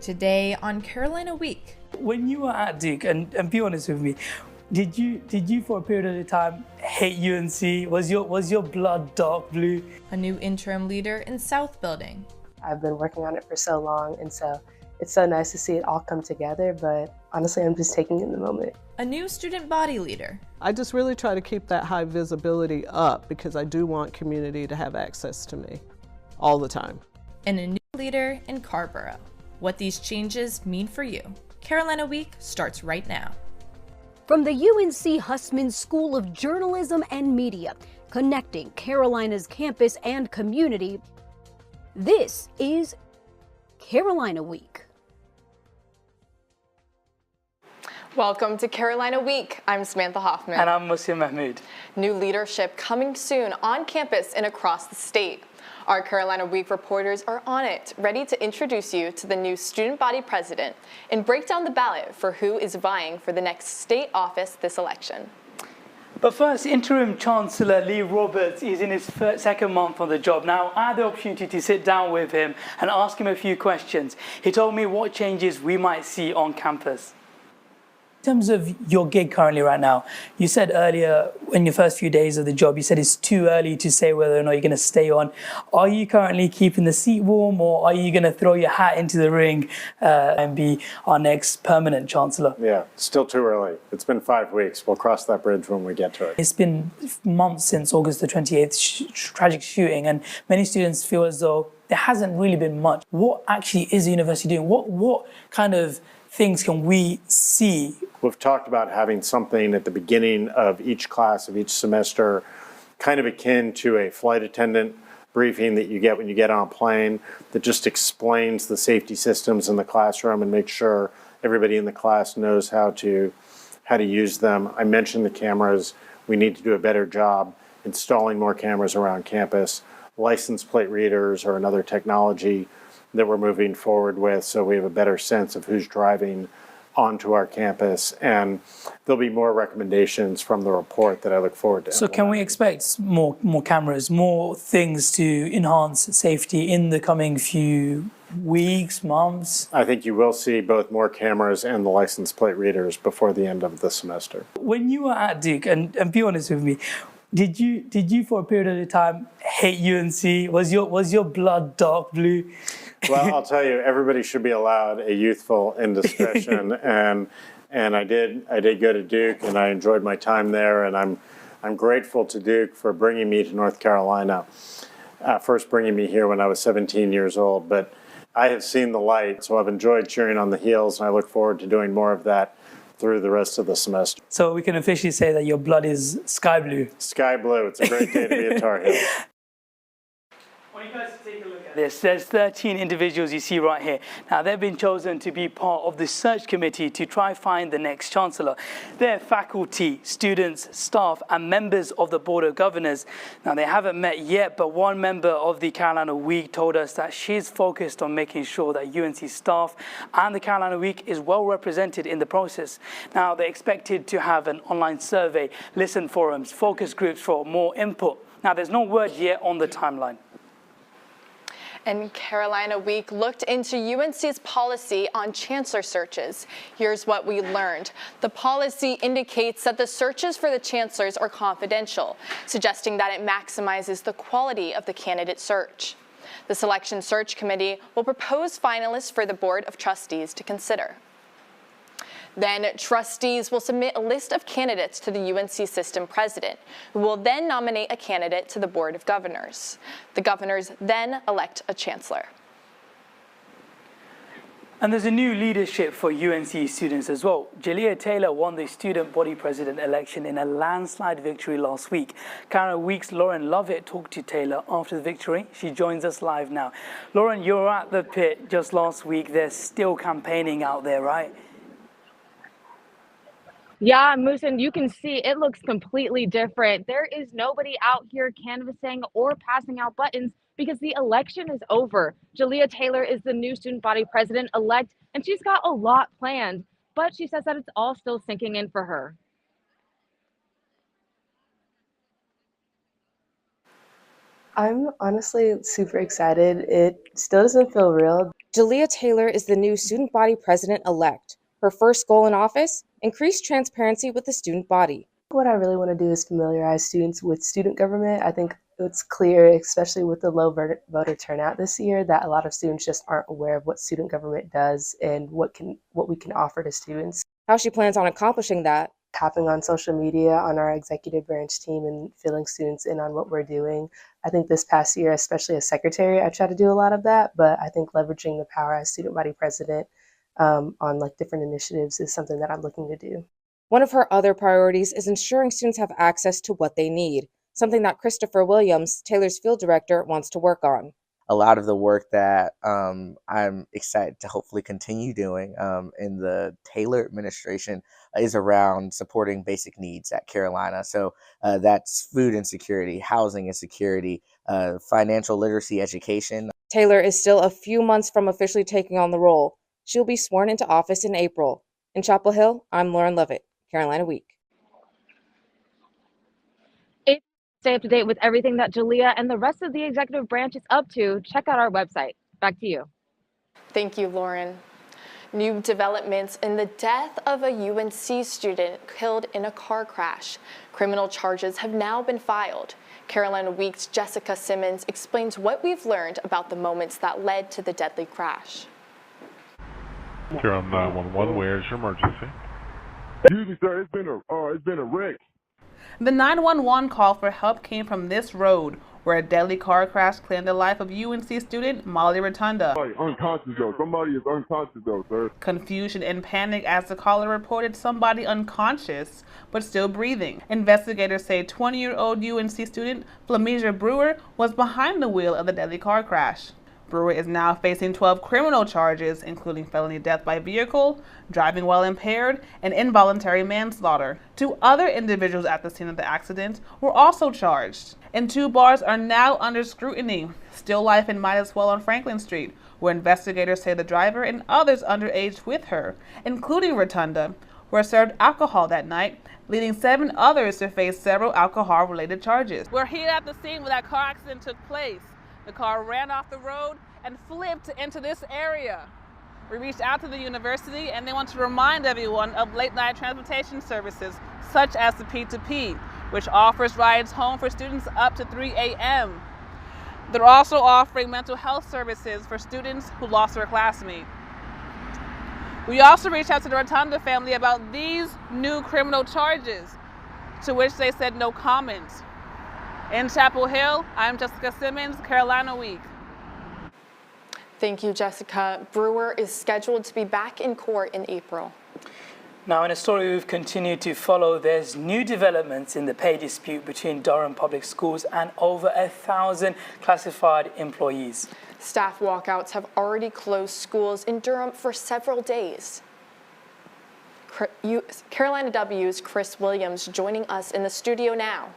Today on Carolina Week. When you were at Duke, and be honest with me, did you for a period of time hate UNC? Was your blood dark blue? A new interim leader in South Building. I've been working on it for so long, and so it's so nice to see it all come together, but honestly, I'm just taking in the moment. A new student body leader. I just really try to keep that high visibility up because I do want community to have access to me all the time. And a new leader in Carrboro. What these changes mean for you. Carolina Week starts right now. From the UNC Hussman School of Journalism and Media, connecting Carolina's campus and community, this is Carolina Week. Welcome to Carolina Week. I'm Samantha Hoffman. And I'm Musim Mahmood. New leadership coming soon on campus and across the state. Our Carolina Week reporters are on it, ready to introduce you to the new student body president and break down the ballot for who is vying for the next state office this election. But first, interim Chancellor Lee Roberts is in his second month on the job. Now, I had the opportunity to sit down with him and ask him a few questions. He told me what changes we might see on campus. In terms of your gig currently right now, you said earlier in your first few days of the job, you said it's too early to say whether or not you're going to stay on. Are you currently keeping the seat warm, or are you going to throw your hat into the ring and be our next permanent chancellor? Yeah, still too early. It's been 5 weeks. We'll cross that bridge when we get to it. It's been months since August the 28th tragic shooting, and many students feel as though there hasn't really been much. What actually is the university doing? What kind of things can we see? We've talked about having something at the beginning of each class of each semester, kind of akin to a flight attendant briefing that you get when you get on a plane, that just explains the safety systems in the classroom and makes sure everybody in the class knows how to use them. I mentioned the cameras. We need to do a better job installing more cameras around campus. License plate readers are another technology that we're moving forward with, so we have a better sense of who's driving onto our campus, and there'll be more recommendations from the report that I look forward to. So can we expect more cameras, more things to enhance safety in the coming few weeks, months? I think you will see both more cameras and the license plate readers before the end of the semester. When you were at Duke, and be honest with me, did you for a period of time hate UNC? Was your blood dark blue? Well, I'll tell you, everybody should be allowed a youthful indiscretion, and I did go to Duke, and I enjoyed my time there, and I'm grateful to Duke for bringing me to North Carolina. First bringing me here when I was 17 years old, but I have seen the light, so I've enjoyed cheering on the heels, and I look forward to doing more of that through the rest of the semester. So we can officially say that your blood is sky blue. Sky blue. It's a great day to be at Tar Heels. I want you guys to take a look at this. There's 13 individuals you see right here. Now, they've been chosen to be part of the search committee to try find the next chancellor. They're faculty, students, staff, and members of the Board of Governors. Now, they haven't met yet, but one member of the Carolina Week told us that she's focused on making sure that UNC staff and the Carolina Week is well represented in the process. Now, they're expected to have an online survey, listen forums, focus groups for more input. Now, there's no word yet on the timeline. And Carolina Week looked into UNC's policy on chancellor searches. Here's what we learned. The policy indicates that the searches for the chancellors are confidential, suggesting that it maximizes the quality of the candidate search. The Selection Search Committee will propose finalists for the Board of Trustees to consider. Then trustees will submit a list of candidates to the UNC system president, who will then nominate a candidate to the Board of Governors. The governors then elect a chancellor. And there's a new leadership for UNC students as well. Jalea Taylor won the student body president election in a landslide victory last week. Carolina Week's Lauren Lovett talked to Taylor after the victory. She joins us live now. Lauren, you were at the pit just last week. They're still campaigning out there, right? Yeah, Moose, and you can see it looks completely different. There is nobody out here canvassing or passing out buttons because the election is over. Jalea Taylor is the new student body president-elect, and she's got a lot planned, but she says that it's all still sinking in for her. I'm honestly super excited. It still doesn't feel real. Jalea Taylor is the new student body president-elect. Her first goal in office, increase transparency with the student body. What I really want to do is familiarize students with student government. I think it's clear, especially with the low voter turnout this year, that a lot of students just aren't aware of what student government does and what we can offer to students. How she plans on accomplishing that. Tapping on social media on our executive branch team and filling students in on what we're doing. I think this past year, especially as secretary, I tried to do a lot of that, but I think leveraging the power as student body president on like different initiatives is something that I'm looking to do. One of her other priorities is ensuring students have access to what they need, something that Christopher Williams, Taylor's field director, wants to work on. A lot of the work that I'm excited to hopefully continue doing in the Taylor administration is around supporting basic needs at Carolina. So that's food insecurity, housing insecurity, financial literacy education. Taylor is still a few months from officially taking on the role. She'll be sworn into office in April. In Chapel Hill, I'm Lauren Levitt, Carolina Week. Stay up to date with everything that Jalea and the rest of the executive branch is up to, check out our website. Back to you. Thank you, Lauren. New developments in the death of a UNC student killed in a car crash. Criminal charges have now been filed. Carolina Week's Jessica Simmons explains what we've learned about the moments that led to the deadly crash. Carolina 911, where is your emergency? Excuse me, sir. It's been a wreck. The 911 call for help came from this road, where a deadly car crash claimed the life of UNC student Molly Rotunda. Somebody is unconscious though, sir. Confusion and panic as the caller reported somebody unconscious, but still breathing. Investigators say 20-year-old UNC student Flamisia Brewer was behind the wheel of the deadly car crash. Brewer is now facing 12 criminal charges, including felony death by vehicle, driving while impaired, and involuntary manslaughter. 2 other individuals at the scene of the accident were also charged, and 2 bars are now under scrutiny. Still Life and Might As Well on Franklin Street, where investigators say the driver and others underage with her, including Rotunda, were served alcohol that night, leading 7 others to face several alcohol-related charges. We're here at the scene where that car accident took place. The car ran off the road and flipped into this area. We reached out to the university and they want to remind everyone of late-night transportation services such as the P2P, which offers rides home for students up to 3 a.m. They're also offering mental health services for students who lost their classmate. We also reached out to the Rotunda family about these new criminal charges, to which they said no comment. In Chapel Hill, I'm Jessica Simmons, Carolina Week. Thank you, Jessica. Brewer is scheduled to be back in court in April. Now, in a story we've continued to follow, there's new developments in the pay dispute between Durham Public Schools and over 1,000 classified employees. Staff walkouts have already closed schools in Durham for several days. Carolina W's Chris Williams joining us in the studio now.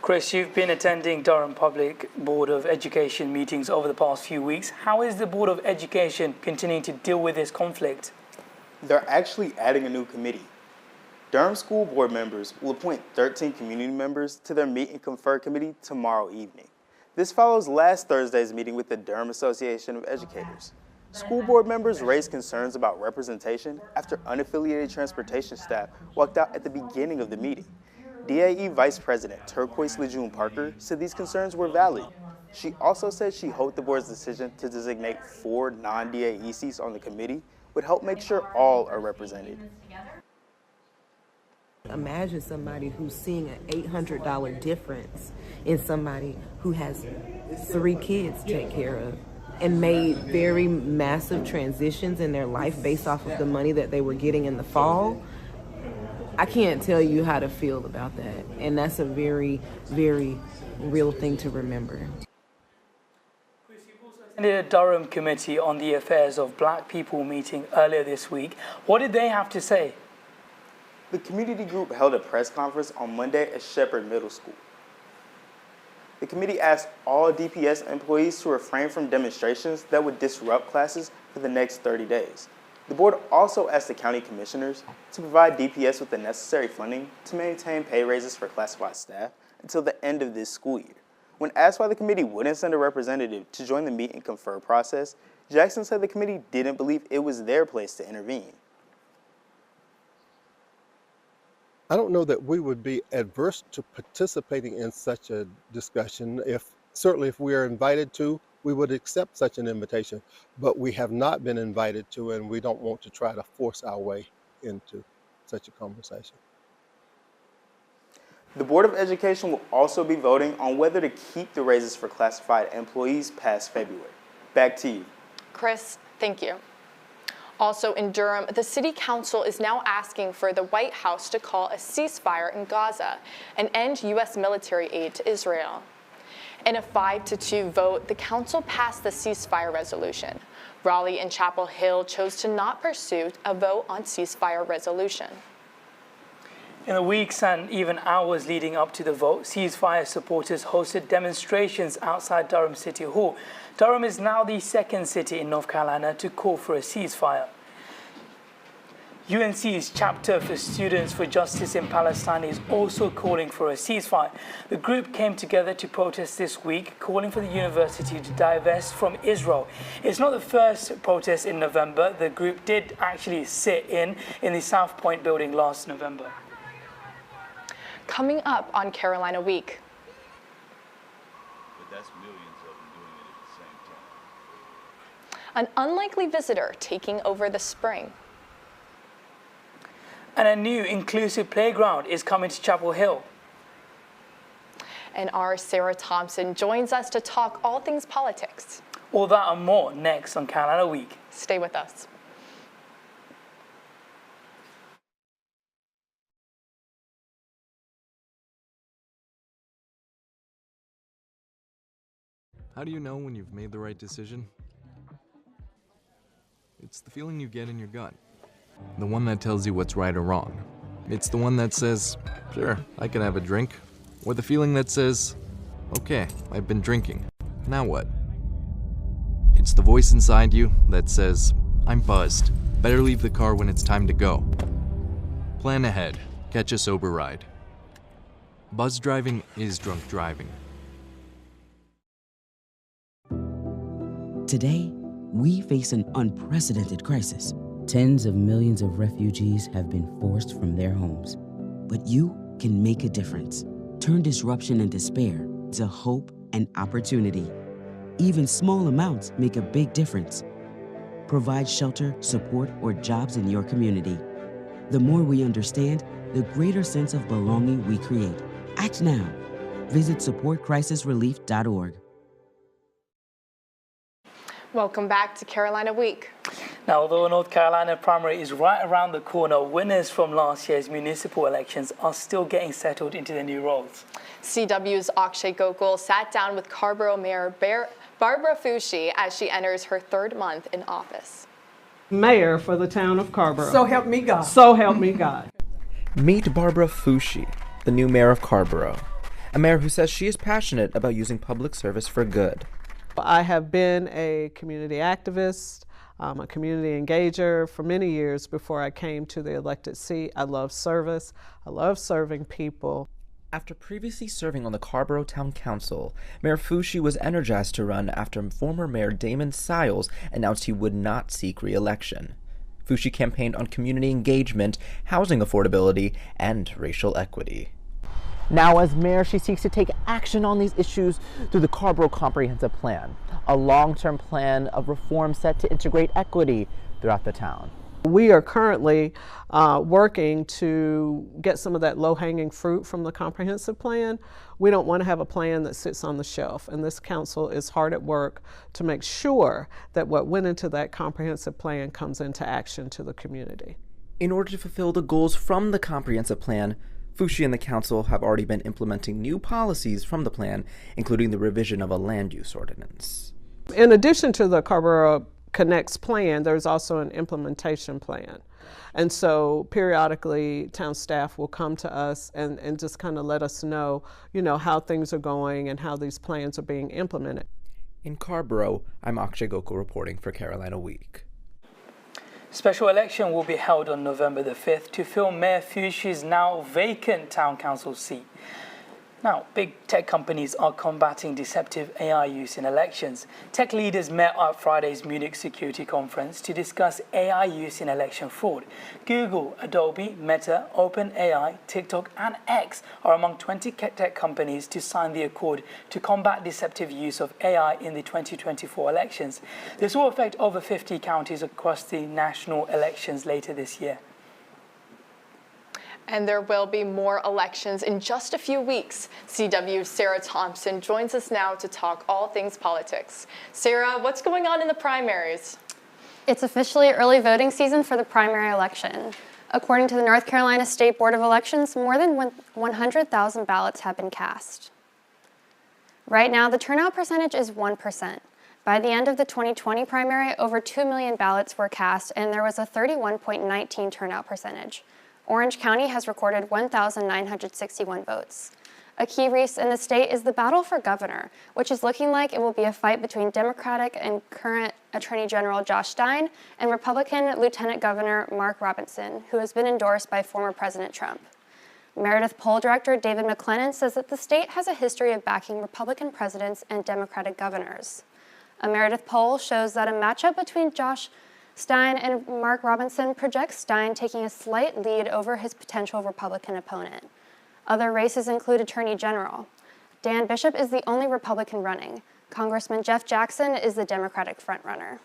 Chris, you've been attending Durham Public Board of Education meetings over the past few weeks. How is the Board of Education continuing to deal with this conflict? They're actually adding a new committee. Durham School Board members will appoint 13 community members to their Meet and Confer committee tomorrow evening. This follows last Thursday's meeting with the Durham Association of Educators. School board members raised concerns about representation after unaffiliated transportation staff walked out at the beginning of the meeting. DAE Vice President Turquoise Lejeune Parker said these concerns were valid. She also said she hoped the board's decision to designate 4 non-DAE seats on the committee would help make sure all are represented. Imagine somebody who's seeing an $800 difference in somebody who has 3 kids to take care of and made very massive transitions in their life based off of the money that they were getting in the fall. I can't tell you how to feel about that. And that's a very, very real thing to remember. In the Durham Committee on the Affairs of Black People meeting earlier this week, what did they have to say? The community group held a press conference on Monday at Shepherd Middle School. The committee asked all DPS employees to refrain from demonstrations that would disrupt classes for the next 30 days. The board also asked the county commissioners to provide DPS with the necessary funding to maintain pay raises for classified staff until the end of this school year, When asked why the committee wouldn't send a representative to join the meet and confer process, Jackson said the committee didn't believe it was their place to intervene. I don't know that we would be adverse to participating in such a discussion. Certainly if we are invited to, we would accept such an invitation, but we have not been invited to, and we don't want to try to force our way into such a conversation. The Board of Education will also be voting on whether to keep the raises for classified employees past February. Back to you. Chris, thank you. Also in Durham, the City Council is now asking for the White House to call a ceasefire in Gaza and end U.S. military aid to Israel. In a 5-2 vote, the council passed the ceasefire resolution. Raleigh and Chapel Hill chose to not pursue a vote on ceasefire resolution. In the weeks and even hours leading up to the vote, ceasefire supporters hosted demonstrations outside Durham City Hall. Durham is now the second city in North Carolina to call for a ceasefire. UNC's chapter for Students for Justice in Palestine is also calling for a ceasefire. The group came together to protest this week, calling for the university to divest from Israel. It's not the first protest in November. The group did actually sit in the South Point building last November. Coming up on Carolina Week. But that's millions of them doing it at the same time. An unlikely visitor taking over the spring. And a new inclusive playground is coming to Chapel Hill. And our Sarah Thompson joins us to talk all things politics. All that and more next on Carolina Week. Stay with us. How do you know when you've made the right decision? It's the feeling you get in your gut. The one that tells you what's right or wrong. It's the one that says, sure, I can have a drink. Or the feeling that says, okay, I've been drinking. Now what? It's the voice inside you that says, I'm buzzed. Better leave the car when it's time to go. Plan ahead. Catch a sober ride. Buzz driving is drunk driving. Today, we face an unprecedented crisis. Tens of millions of refugees have been forced from their homes. But you can make a difference. Turn disruption and despair to hope and opportunity. Even small amounts make a big difference. Provide shelter, support, or jobs in your community. The more we understand, the greater sense of belonging we create. Act now. Visit supportcrisisrelief.org. Welcome back to Carolina Week. Now, although North Carolina primary is right around the corner, winners from last year's municipal elections are still getting settled into their new roles. CW's Akshay Gokul sat down with Carrboro Mayor Barbara Fushi as she enters her third month in office. Mayor for the town of Carrboro. So help me God. So help me God. Meet Barbara Fushi, the new mayor of Carrboro, a mayor who says she is passionate about using public service for good. I have been a community activist, a community engager for many years before I came to the elected seat. I love service. I love serving people. After previously serving on the Carrboro Town Council, Mayor Fushi was energized to run after former Mayor Damon Siles announced he would not seek re-election. Fushi campaigned on community engagement, housing affordability, and racial equity. Now, as mayor, she seeks to take action on these issues through the Carrboro Comprehensive Plan, a long-term plan of reform set to integrate equity throughout the town. We are currently working to get some of that low-hanging fruit from the comprehensive plan. We don't want to have a plan that sits on the shelf, and this council is hard at work to make sure that what went into that comprehensive plan comes into action to the community. In order to fulfill the goals from the comprehensive plan, Fushi and the council have already been implementing new policies from the plan, including the revision of a land use ordinance. In addition to the Carrboro Connects plan, there's also an implementation plan. And so periodically town staff will come to us and just kind of let us know, how things are going and how these plans are being implemented. In Carrboro, I'm Akshay Gokul reporting for Carolina Week. Special election will be held on November the 5th to fill Mayor Fushi's now vacant town council seat. Now, big tech companies are combating deceptive AI use in elections. Tech leaders met at Friday's Munich Security Conference to discuss AI use in election fraud. Google, Adobe, Meta, OpenAI, TikTok, and X are among 20 tech companies to sign the accord to combat deceptive use of AI in the 2024 elections. This will affect over 50 counties across the national elections later this year. And there will be more elections in just a few weeks. CW's Sarah Thompson joins us now to talk all things politics. Sarah, what's going on in the primaries? It's officially early voting season for the primary election. According to the North Carolina State Board of Elections, more than 100,000 ballots have been cast. Right now, the turnout percentage is 1%. By the end of the 2020 primary, over 2 million ballots were cast, and there was a 31.19% turnout percentage. Orange County has recorded 1,961 votes. A key race in the state is the battle for governor, which is looking like it will be a fight between Democratic and current Attorney General Josh Stein and Republican Lieutenant Governor Mark Robinson, who has been endorsed by former President Trump. Meredith poll director David McLennan says that the state has a history of backing Republican presidents and Democratic governors. A Meredith poll shows that a matchup between Josh Stein and Mark Robinson projects Stein taking a slight lead over his potential Republican opponent. Other races include Attorney General. Dan Bishop is the only Republican running. Congressman Jeff Jackson is the Democratic frontrunner.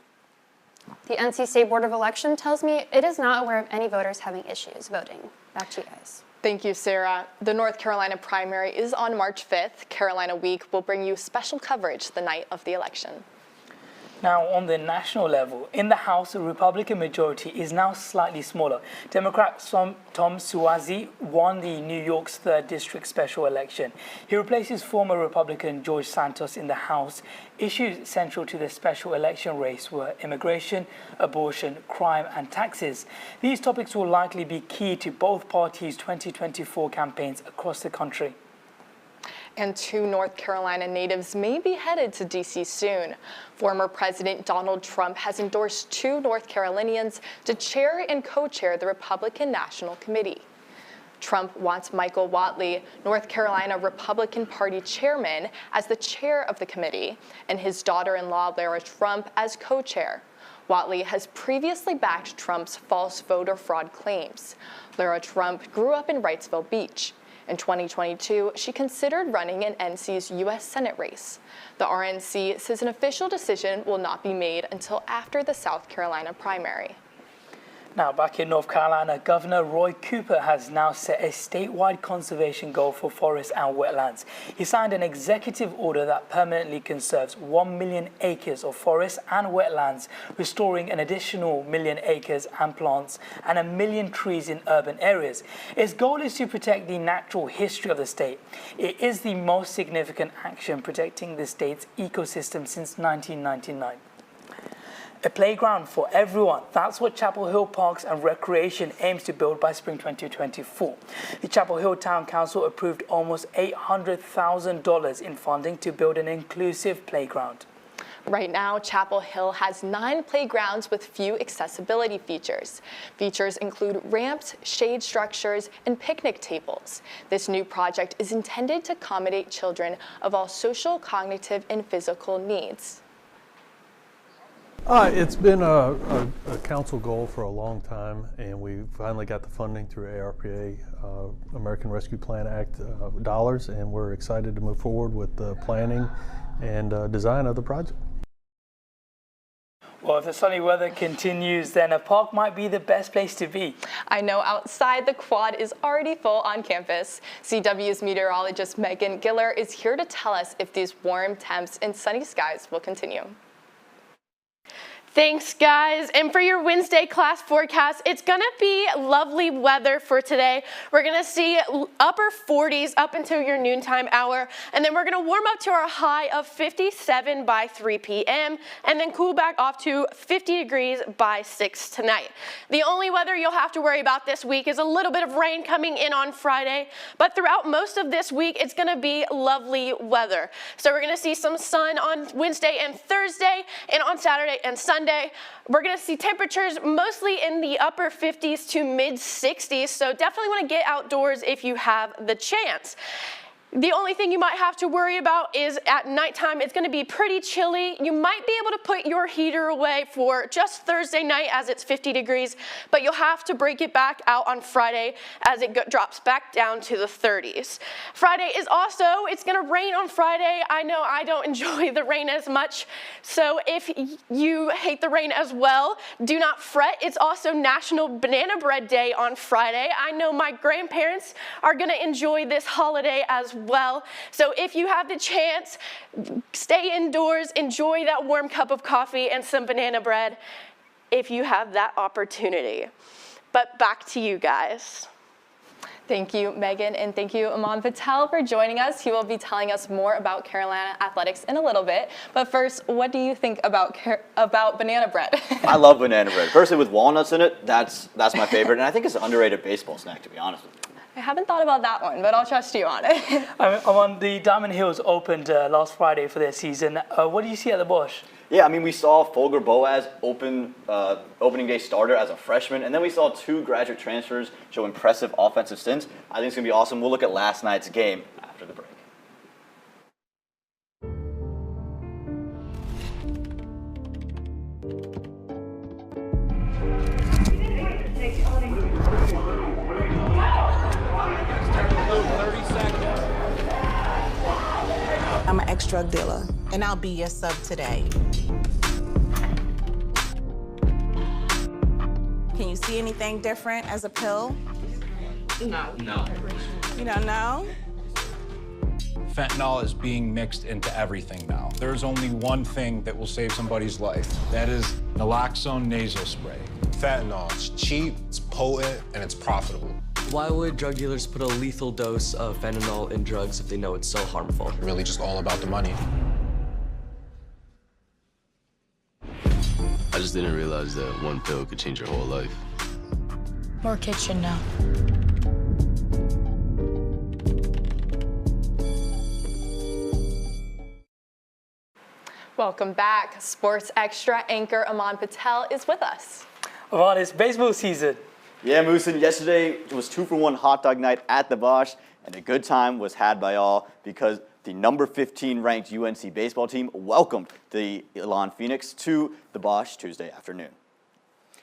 The NC State Board of Election tells me it is not aware of any voters having issues voting. Back to you guys. Thank you, Sarah. The North Carolina primary is on March 5th. Carolina Week will bring you special coverage the night of the election. Now, on the national level, in the House, the Republican majority is now slightly smaller. Democrat Tom Suozzi won the New York's 3rd District special election. He replaces former Republican George Santos in the House. Issues central to the special election race were immigration, abortion, crime, and taxes. These topics will likely be key to both parties' 2024 campaigns across the country. And 2 North Carolina natives may be headed to D.C. soon. Former President Donald Trump has endorsed 2 North Carolinians to chair and co-chair the Republican National Committee. Trump wants Michael Whatley, North Carolina Republican Party chairman, as the chair of the committee, and his daughter-in-law Lara Trump as co-chair. Whatley has previously backed Trump's false voter fraud claims. Lara Trump grew up in Wrightsville Beach. In 2022, she considered running in NC's U.S. Senate race. The RNC says an official decision will not be made until after the South Carolina primary. Now, back in North Carolina, Governor Roy Cooper has now set a statewide conservation goal for forests and wetlands. He signed an executive order that permanently conserves 1 million acres of forests and wetlands, restoring an additional 1 million acres and plants and 1 million trees in urban areas. Its goal is to protect the natural history of the state. It is the most significant action protecting the state's ecosystem since 1999. A playground for everyone. That's what Chapel Hill Parks and Recreation aims to build by spring 2024. The Chapel Hill Town Council approved almost $800,000 in funding to build an inclusive playground. Right now, Chapel Hill has 9 playgrounds with few accessibility features. Features include ramps, shade structures, and picnic tables. This new project is intended to accommodate children of all social, cognitive, and physical needs. It's been a council goal for a long time, and we finally got the funding through ARPA, American Rescue Plan Act dollars, and we're excited to move forward with the planning and design of the project. Well, if the sunny weather continues, then a park might be the best place to be. I know outside the quad is already full on campus. CW's meteorologist Megan Giller is here to tell us if these warm temps and sunny skies will continue. Thanks, guys. And for your Wednesday class forecast, it's going to be lovely weather for today. We're going to see upper 40s up until your noontime hour, and then we're going to warm up to our high of 57 by 3 p.m. and then cool back off to 50 degrees by 6 tonight. The only weather you'll have to worry about this week is a little bit of rain coming in on Friday, but throughout most of this week, it's going to be lovely weather. So we're going to see some sun on Wednesday and Thursday, and on Saturday and Sunday. We're going to see temperatures mostly in the upper 50s to mid 60s, so definitely want to get outdoors if you have the chance. The only thing you might have to worry about is at nighttime, it's gonna be pretty chilly. You might be able to put your heater away for just Thursday night as it's 50 degrees, but you'll have to break it back out on Friday as it drops back down to the 30s. Friday is also, it's gonna rain on Friday. I know I don't enjoy the rain as much, so if you hate the rain as well, do not fret. It's also National Banana Bread Day on Friday. I know my grandparents are gonna enjoy this holiday as well. So if you have the chance, stay indoors, enjoy that warm cup of coffee and some banana bread if you have that opportunity. But back to you guys. Thank you, Megan, and thank you, Aman Patel, for joining us. He will be telling us more about Carolina athletics in a little bit. But first, what do you think about banana bread? I love banana bread. Personally, with walnuts in it, that's my favorite, and I think it's an underrated baseball snack, to be honest with you. I haven't thought about that one, but I'll trust you on it. Aman, the Diamond Hills opened last Friday for their season. What do you see at the Bosch? Yeah, I mean, we saw Folger Boaz opening day starter as a freshman, and then we saw 2 graduate transfers show impressive offensive stints. I think it's going to be awesome. We'll look at last night's game after the break. I'm an ex-drug dealer, and I'll be your sub today. Can you see anything different as a pill? No. No. You don't know? Fentanyl is being mixed into everything now. There's only one thing that will save somebody's life. That is naloxone nasal spray. Fentanyl, it's cheap, it's potent, and it's profitable. Why would drug dealers put a lethal dose of fentanyl in drugs if they know it's so harmful? Really just all about the money. I just didn't realize that one pill could change your whole life. More kids should know. Welcome back. Sports Extra anchor Aman Patel is with us. Aman, it's baseball season. Yeah, Moosin, yesterday was 2-for-1 hot dog night at the Bosch, and a good time was had by all because the number 15 ranked UNC baseball team welcomed the Elon Phoenix to the Bosch Tuesday afternoon.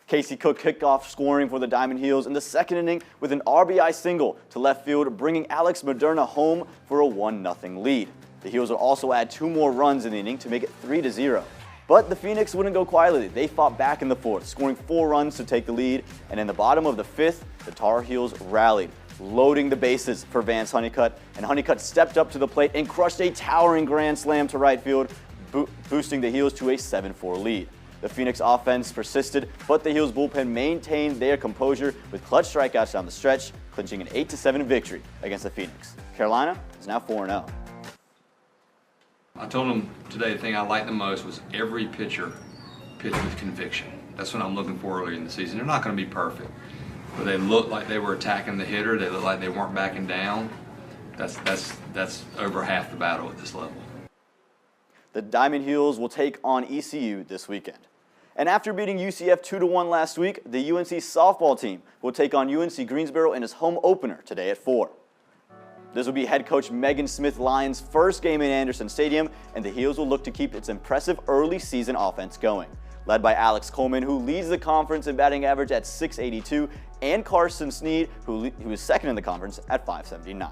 Casey Cook kicked off scoring for the Diamond Heels in the second inning with an RBI single to left field, bringing Alex Moderna home for a 1-0 lead. The Heels would also add 2 more runs in the inning to make it 3-0. But the Phoenix wouldn't go quietly. They fought back in the fourth, scoring 4 runs to take the lead. And in the bottom of the 5th, the Tar Heels rallied, loading the bases for Vance Honeycutt. And Honeycutt stepped up to the plate and crushed a towering grand slam to right field, boosting the Heels to a 7-4 lead. The Phoenix offense persisted, but the Heels bullpen maintained their composure with clutch strikeouts down the stretch, clinching an 8-7 victory against the Phoenix. Carolina is now 4-0. I told them today the thing I liked the most was every pitcher pitched with conviction. That's what I'm looking for early in the season. They're not going to be perfect, but they looked like they were attacking the hitter. They looked like they weren't backing down. That's over half the battle at this level. The Diamond Heels will take on ECU this weekend. And after beating UCF 2-1 last week, the UNC softball team will take on UNC Greensboro in its home opener today at 4. This will be head coach Megan Smith Lyons' first game in Anderson Stadium, and the Heels will look to keep its impressive early season offense going. Led by Alex Coleman, who leads the conference in batting average at .682, and Carson Sneed, who is second in the conference at .579.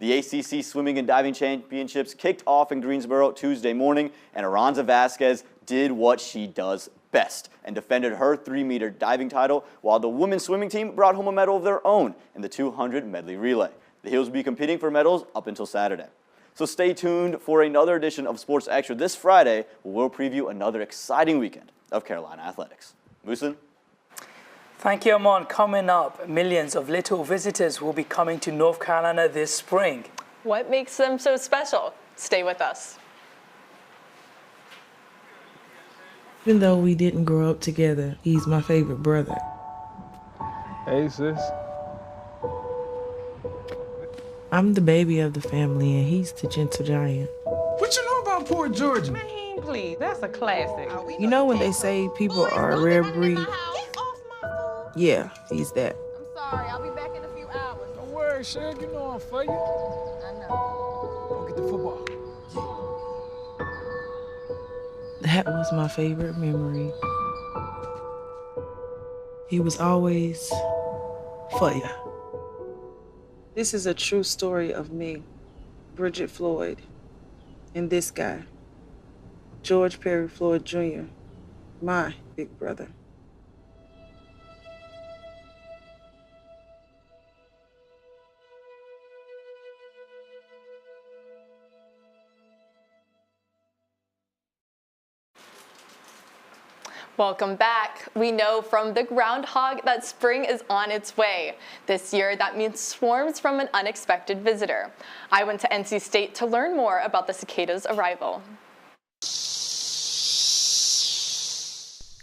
The ACC Swimming and Diving Championships kicked off in Greensboro Tuesday morning, and Aranza Vasquez did what she does best and defended her 3-meter diving title, while the women's swimming team brought home a medal of their own in the 200 medley relay. The Heels will be competing for medals up until Saturday. So stay tuned for another edition of Sports Extra this Friday, where we'll preview another exciting weekend of Carolina athletics. Moosin? Thank you, Aman. Coming up, millions of little visitors will be coming to North Carolina this spring. What makes them so special? Stay with us. Even though we didn't grow up together, he's my favorite brother. Hey, sis. I'm the baby of the family, and he's the gentle giant. What you know about Port Georgia? Man, please, that's a classic. You know when they say people are a rare breed? Yeah, he's that. I'm sorry, I'll be back in a few hours. Don't worry, right, Shug, you know I'm for you. I know. Go get the football. That was my favorite memory. He was always for you. This is a true story of me, Bridget Floyd, and this guy, George Perry Floyd Jr., my big brother. Welcome back. We know from the groundhog that spring is on its way. This year, that means swarms from an unexpected visitor. I went to NC State to learn more about the cicada's arrival.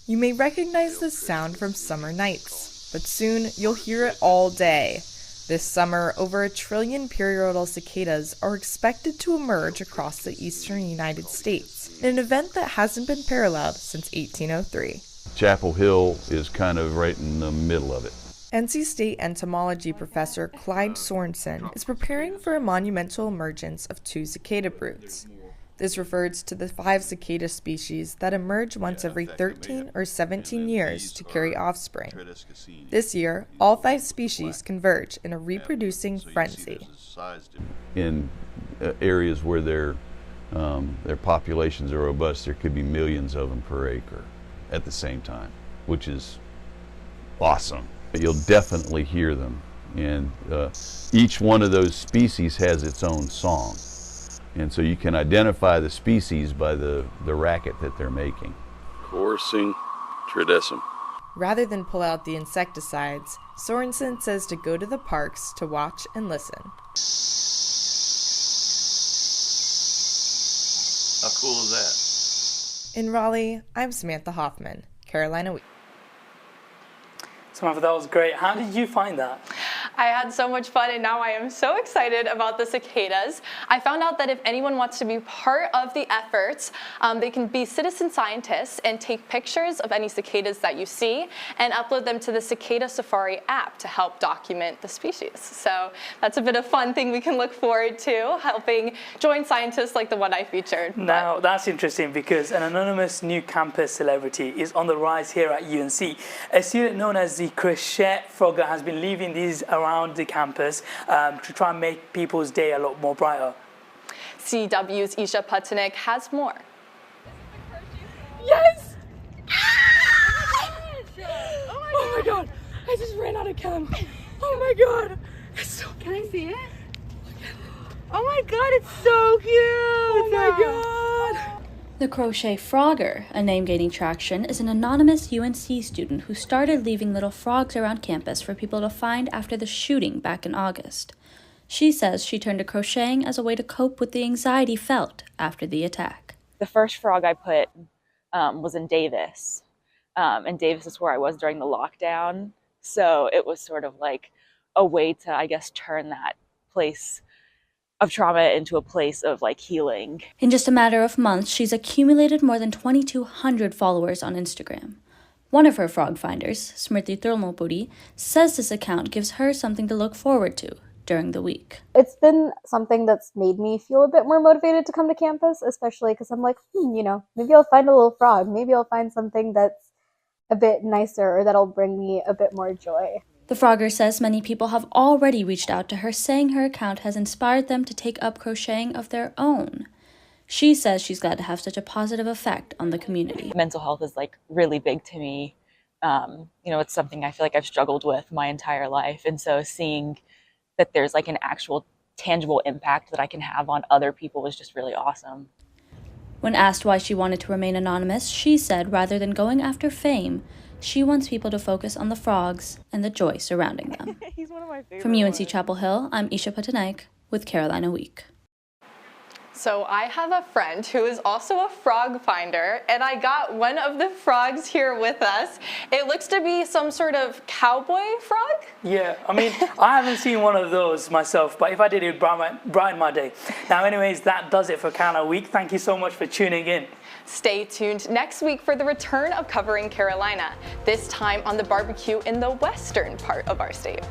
You may recognize this sound from summer nights, but soon you'll hear it all day. This summer, over 1 trillion periodal cicadas are expected to emerge across the eastern United States, in an event that hasn't been paralleled since 1803. Chapel Hill is kind of right in the middle of it. NC State entomology professor Clyde Sorensen is preparing for a monumental emergence of 2 cicada broods. This refers to the 5 cicada species that emerge once every 13 or 17 years to carry offspring. This year, all 5 species converge in a reproducing frenzy. In areas where their populations are robust, there could be millions of them per acre at the same time, which is awesome. You'll definitely hear them, and each one of those species has its own song. And so you can identify the species by the racket that they're making. Chorusing tridecim. Rather than pull out the insecticides, Sorensen says to go to the parks to watch and listen. How cool is that? In Raleigh, I'm Samantha Hoffman, Carolina Week. Samantha, that was great. How did you find that? I had so much fun, and now I am so excited about the cicadas. I found out that if anyone wants to be part of the efforts, they can be citizen scientists and take pictures of any cicadas that you see and upload them to the Cicada Safari app to help document the species. So that's a bit of fun thing we can look forward to, helping join scientists like the one I featured. Now, that's interesting because an anonymous new campus celebrity is on the rise here at UNC. A student known as the Crochet Frogger has been leaving these around the campus to try and make people's day a lot more brighter. CW's Isha Putanik has more. Yes! Oh my god! I just ran out of chem. Oh my god! It's so cute. Can I see it? Oh my god, it's so cute! Oh my god! The Crochet Frogger, a name gaining traction, is an anonymous UNC student who started leaving little frogs around campus for people to find after the shooting back in August. She says she turned to crocheting as a way to cope with the anxiety felt after the attack. The first frog I put was in Davis, and Davis is where I was during the lockdown, so it was sort of like a way to, I guess, turn that place of trauma into a place of like healing. In just a matter of months, she's accumulated more than 2,200 followers on Instagram. One of her frog finders, Smriti Thirlmapudi, says this account gives her something to look forward to during the week. It's been something that's made me feel a bit more motivated to come to campus, especially because I'm like, you know, maybe I'll find a little frog. Maybe I'll find something that's a bit nicer or that'll bring me a bit more joy. The Frogger says many people have already reached out to her, saying her account has inspired them to take up crocheting of their own. She says she's glad to have such a positive effect on the community. Mental health is like really big to me. You know, it's something I feel like I've struggled with my entire life. And so seeing that there's like an actual tangible impact that I can have on other people is just really awesome. When asked why she wanted to remain anonymous, she said rather than going after fame, she wants people to focus on the frogs and the joy surrounding them. He's one of my favorite From UNC ones. Chapel Hill, I'm Isha Putanik with Carolina Week. So I have a friend who is also a frog finder, and I got one of the frogs here with us. It looks to be some sort of cowboy frog? Yeah, I mean, I haven't seen one of those myself, but if I did, it would brighten my day. Now, anyways, that does it for Carolina Week. Thank you so much for tuning in. Stay tuned next week for the return of Covering Carolina, this time on the barbecue in the western part of our state.